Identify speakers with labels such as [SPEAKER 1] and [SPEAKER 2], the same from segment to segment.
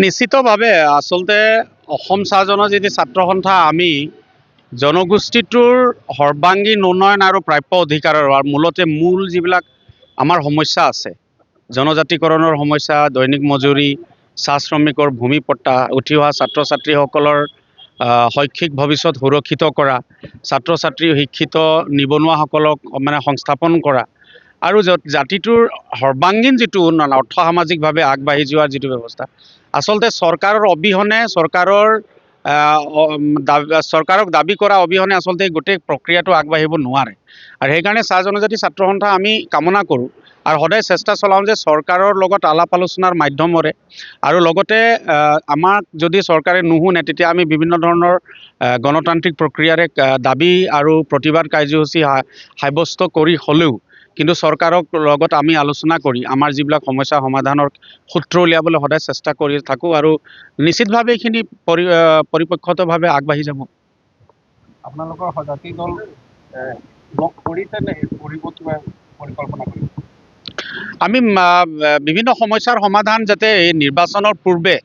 [SPEAKER 1] নিশ্চিতভাৱে আচলতে অসম চাহ জনজাতি ছাত্ৰ সন্থা আমি জনগোষ্ঠীটোৰ সৰ্বাংগীন উন্নয়ন আৰু প্ৰাপ্য অধিকাৰৰ মূলতে মূল যিবিলাক আমাৰ সমস্যা আছে, জনজাতিকৰণৰ সমস্যা, দৈনিক মজুৰি, চাহ শ্ৰমিকৰ ভূমি পট্টা, উঠি অহা ছাত্ৰ ছাত্ৰীসকলৰ শৈক্ষিক ভৱিষ্যত সুৰক্ষিত কৰা, ছাত্ৰ ছাত্ৰী শিক্ষিত নিবনুৱাসকলক মানে সংস্থাপন কৰা আৰু জাতিটোৰ সৰ্বাংগীন যিটো উন্নয়ন অৰ্থ সামাজিকভাৱে আগবাঢ়ি যোৱাৰ যিটো ব্যৱস্থা, আচলতে চৰকাৰৰ অবিহনে চৰকাৰক দাবী কৰা অবিহনে আচলতে গোটেই প্ৰক্ৰিয়াটো আগবাঢ়িব নোৱাৰে। আৰু সেইকাৰণে চাহ জনজাতি ছাত্ৰ সন্থা আমি কামনা কৰোঁ আৰু সদায় চেষ্টা চলাওঁ যে চৰকাৰৰ লগত আলাপ আলোচনাৰ মাধ্যমেৰে আৰু লগতে আমাক যদি চৰকাৰে নুশুনে তেতিয়া আমি বিভিন্ন ধৰণৰ গণতান্ত্ৰিক প্ৰক্ৰিয়াৰে দাবী আৰু প্ৰতিবাদ কাৰ্যসূচী সাব্যস্ত কৰি হ'লেও কিন্তু চৰকাৰক লগত আমি আলোচনা কৰি আমাৰ যিবিলাক সমস্যা সমাধানৰ সূত্ৰ উলিয়াবলৈ সদায় চেষ্টা কৰি থাকোঁ আৰু নিশ্চিতভাৱে এইখিনি পৰিপক্ষতভাৱে আগবাঢ়ি যাব।
[SPEAKER 2] আপোনালোকৰ জাতি দল লগ কৰিছে নে কৰিব কিবা পৰিকল্পনা কৰিছে?
[SPEAKER 1] আমি বিভিন্ন সমস্যাৰ সমাধান যাতে এই নিৰ্বাচনৰ পূৰ্বে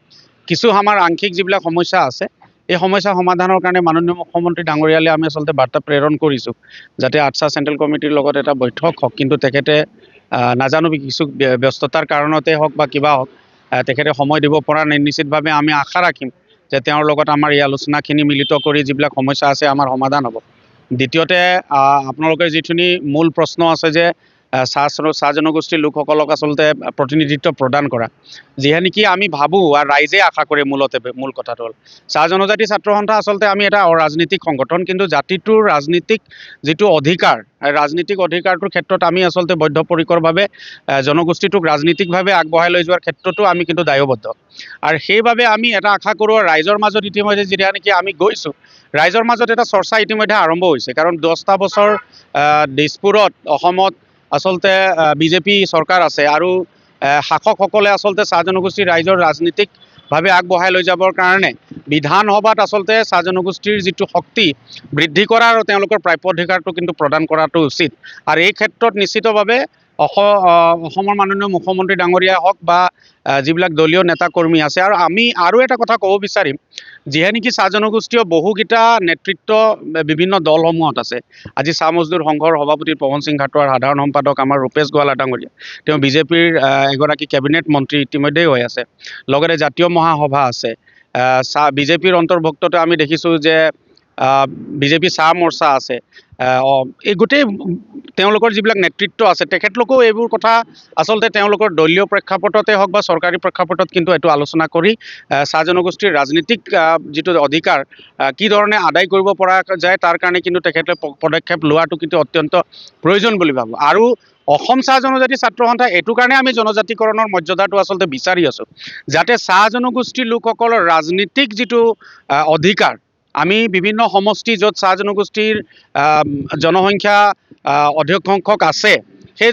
[SPEAKER 1] কিছু আমাৰ আংশিক যিবিলাক সমস্যা আছে এই সমস্যা সমাধানৰ কাৰণে মাননীয় মুখ্যমন্ত্ৰী ডাঙৰীয়ালৈ আমি আচলতে বাৰ্তা প্ৰেৰণ কৰিছোঁ যাতে আটছা চেণ্ট্ৰেল কমিটিৰ লগত এটা বৈঠক হওক, কিন্তু তেখেতে নাজানো কিছু ব্যস্ততাৰ কাৰণতে হওক বা কিবা হওক তেখেতে সময় দিব পৰা নাই। নিশ্চিতভাৱে আমি আশা ৰাখিম যে তেওঁৰ লগত আমাৰ এই আলোচনাখিনি মিলিত কৰি যিবিলাক সমস্যা আছে আমাৰ সমাধান হ'ব। দ্বিতীয়তে আপোনালোকে যিখিনি মূল প্ৰশ্ন আছে যে চাহ জনগোষ্ঠীৰ লোকসকলক আচলতে প্ৰতিনিধিত্ব প্ৰদান কৰা, যিহে নেকি আমি ভাবোঁ আৰু ৰাইজে আশা কৰে, মূল কথাটো হ'ল চাহ জনজাতি ছাত্ৰ সন্থা আচলতে আমি এটা অৰাজনৈতিক সংগঠন, কিন্তু জাতিটোৰ ৰাজনীতিক যিটো অধিকাৰ, ৰাজনীতিক অধিকাৰটোৰ ক্ষেত্ৰত আমি আচলতে বদ্ধপৰিকৰভাৱে জনগোষ্ঠীটোক ৰাজনীতিকভাৱে আগবঢ়াই লৈ যোৱাৰ ক্ষেত্ৰতো আমি কিন্তু দায়বদ্ধ। আৰু সেইবাবে আমি এটা আশা কৰোঁ ৰাইজৰ মাজত ইতিমধ্যে যেতিয়া নেকি আমি গৈছোঁ, ৰাইজৰ মাজত এটা চৰ্চা ইতিমধ্যে আৰম্ভ হৈছে। কাৰণ 10টা বছৰ দিছপুৰত অসমত আচলতে বিজেপি চৰকাৰ আছে আৰু শাসকসকলে আচলতে চাহ জনগোষ্ঠীৰ ৰাইজৰ ৰাজনীতিকভাৱে আগবঢ়াই লৈ যাবৰ কাৰণে বিধানসভাত আচলতে চাহ জনগোষ্ঠীৰ যিটো শক্তি বৃদ্ধি কৰা আৰু তেওঁলোকৰ প্ৰাপ্য অধিকাৰটো কিন্তু প্ৰদান কৰাটো উচিত। আৰু এই ক্ষেত্ৰত নিশ্চিতভাৱে অসমৰ মাননীয় মুখ্যমন্ত্ৰী ডাঙৰীয়াই হওক বা যিবিলাক দলীয় নেতা কৰ্মী আছে, আৰু আমি আৰু এটা কথা ক'ব বিচাৰিম, যিহে নেকি চাহ জনগোষ্ঠীয় বহুকেইটা নেতৃত্ব বিভিন্ন দলসমূহত আছে। আজি চাহ মজদুৰ সংঘৰ সভাপতি পৱন সিং ঘাটোৱাৰ, সাধাৰণ সম্পাদক আমাৰ ৰূপেশ গোৱালা ডাঙৰীয়া, তেওঁ বিজেপিৰ এগৰাকী কেবিনেট মন্ত্ৰী ইতিমধ্যেই হৈ আছে। লগতে জাতীয় মহাসভা আছে, বিজেপিৰ অন্তৰ্ভুক্ততে আমি দেখিছোঁ যে বিজেপি চাহ মৰ্চা আছে। এই গোটেই তেওঁলোকৰ যিবিলাক নেতৃত্ব আছে তেখেতলোকেও এইবোৰ কথা আচলতে তেওঁলোকৰ দলীয় প্ৰেক্ষাপটতে হওক বা চৰকাৰী প্ৰেক্ষাপটত কিন্তু এইটো আলোচনা কৰি চাহ জনগোষ্ঠীৰ ৰাজনীতিক যিটো অধিকাৰ কি ধৰণে আদায় কৰিব পৰা যায় তাৰ কাৰণে কিন্তু তেখেতে পদক্ষেপ লোৱাটো কিন্তু অত্যন্ত প্ৰয়োজন বুলি ভাবোঁ। আৰু অসম চাহ জনজাতি ছাত্ৰ সন্থা এইটো কাৰণে আমি জনজাতিকৰণৰ মৰ্যাদাটো আচলতে বিচাৰি আছোঁ যাতে চাহ জনগোষ্ঠীৰ লোকসকলৰ ৰাজনীতিক যিটো অধিকাৰ, আমি বিভিন্ন সমষ্টি য'ত চাহ জনগোষ্ঠীৰ জনসংখ্যা অধিক সংখ্যক আছে সেই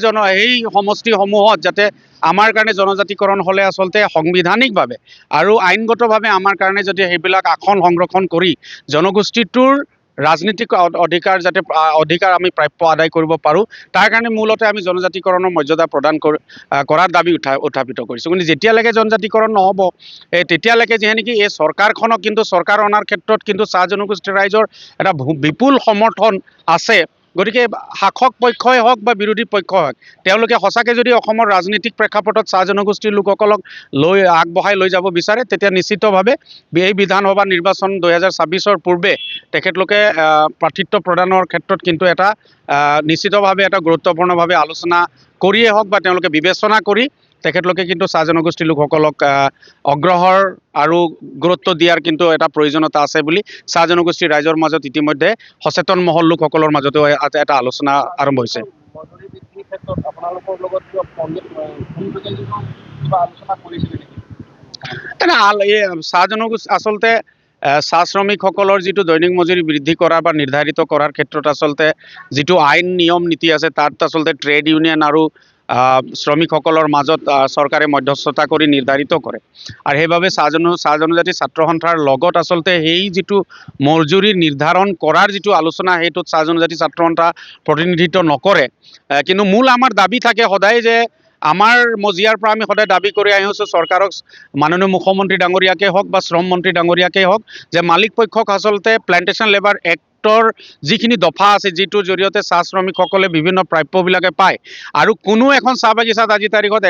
[SPEAKER 1] সমষ্টিসমূহত যাতে আমাৰ কাৰণে জনজাতিকৰণ হ'লে আচলতে সাংবিধানিকভাৱে আৰু আইনগতভাৱে আমাৰ কাৰণে যদি সেইবিলাক আসন সংৰক্ষণ কৰি জনগোষ্ঠীটোৰ ৰাজনীতিক অধিকাৰ আমি প্ৰাপ্য আদায় কৰিব পাৰোঁ, তাৰ কাৰণে মূলতে আমি জনজাতিকৰণৰ মৰ্যাদা প্ৰদান কৰাৰ দাবী উত্থাপিত কৰিছোঁ। কিন্তু যেতিয়ালৈকে জনজাতিকৰণ নহ'ব তেতিয়ালৈকে যিহে নেকি এই চৰকাৰখনক কিন্তু চৰকাৰ অনাৰ ক্ষেত্ৰত কিন্তু চাহ জনগোষ্ঠীৰ ৰাইজৰ এটা বিপুল সমৰ্থন আছে। গতিকে শাসক পক্ষই হওক বা বিৰোধী পক্ষই হওক তেওঁলোকে সঁচাকৈ যদি অসমৰ ৰাজনীতিক প্ৰেক্ষাপটত চাহ জনগোষ্ঠীৰ লোকসকলক আগবঢ়াই লৈ যাব বিচাৰে তেতিয়া নিশ্চিতভাৱে এই বিধানসভা নিৰ্বাচন 2026ৰ পূৰ্বে তেখেতলোকে প্ৰাৰ্থিত্ব প্ৰদানৰ ক্ষেত্ৰত কিন্তু এটা নিশ্চিতভাৱে এটা গুৰুত্বপূৰ্ণভাৱে আলোচনা কৰিয়েই হওক বা তেওঁলোকে বিবেচনা কৰি তেখেতলোকে কিন্তু চাহ জনগোষ্ঠীৰ লোকসকলক অগ্ৰহৰ আৰু গুৰুত্ব দিয়াৰ কিন্তু এটা প্ৰয়োজনীয়তা আছে বুলি চাহ জনগোষ্ঠীৰ ৰাইজৰ মাজত ইতিমধ্যে সচেতন মহল লোকসকলৰ মাজতো এটা আলোচনা আৰম্ভ হৈছে। চাহ জনগোষ্ঠী আচলতে চাহ শ্ৰমিকসকলৰ যিটো দৈনিক মজুৰি বৃদ্ধি কৰা বা নিৰ্ধাৰিত কৰাৰ ক্ষেত্ৰত আচলতে যিটো আইন নিয়ম নীতি আছে তাত আচলতে ট্ৰেড ইউনিয়ন আৰু শ্ৰমিকসকলৰ মাজত চৰকাৰে মধ্যস্থতা কৰি নিৰ্ধাৰিত কৰে। আৰু সেইবাবে চাহ জনজাতি ছাত্ৰ সন্থাৰ লগত আচলতে সেই যিটো মজুৰি নিৰ্ধাৰণ কৰাৰ যিটো আলোচনা সেইটোত চাহ জনজাতি ছাত্ৰ সন্থা প্ৰতিনিধিত্ব নকৰে। কিন্তু মূল আমাৰ দাবী থাকে সদায় যে আমাৰ মজিয়াৰ পৰা আমি সদায় দাবী কৰি আহিছোঁ চৰকাৰক, মাননীয় মুখ্যমন্ত্ৰী ডাঙৰীয়াকে হওক বা শ্ৰম মন্ত্ৰী ডাঙৰীয়াকে হওক, যে মালিক পক্ষক আচলতে প্লেণ্টেশ্যন লেবাৰ এক্টৰ যিখিনি দফা আছে, যিটোৰ জৰিয়তে চাহ শ্ৰমিকসকলে বিভিন্ন প্ৰাপ্যবিলাকে পায়, আৰু কোনো এখন চাহ বাগিচাত আজিৰ তাৰিখত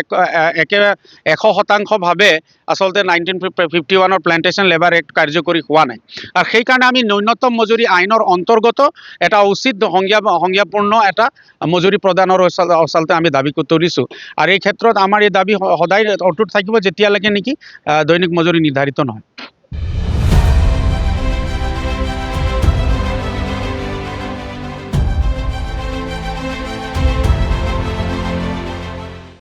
[SPEAKER 1] 100% আচলতে 1951 প্লেণ্টেশ্যন লেবাৰ এক্ট কাৰ্যকৰী হোৱা নাই। আৰু সেইকাৰণে আমি ন্যূনতম মজুৰি আইনৰ অন্তৰ্গত এটা উচিত সংজ্ঞাপূৰ্ণ এটা মজুৰি প্ৰদানৰ আচলতে আমি দাবী কৰিছোঁ। আৰু এই ক্ষেত্ৰত আমাৰ এই দাবী সদায় অটুট থাকিব যেতিয়ালৈকে নেকি দৈনিক মজুৰি নিৰ্ধাৰিত নহয়।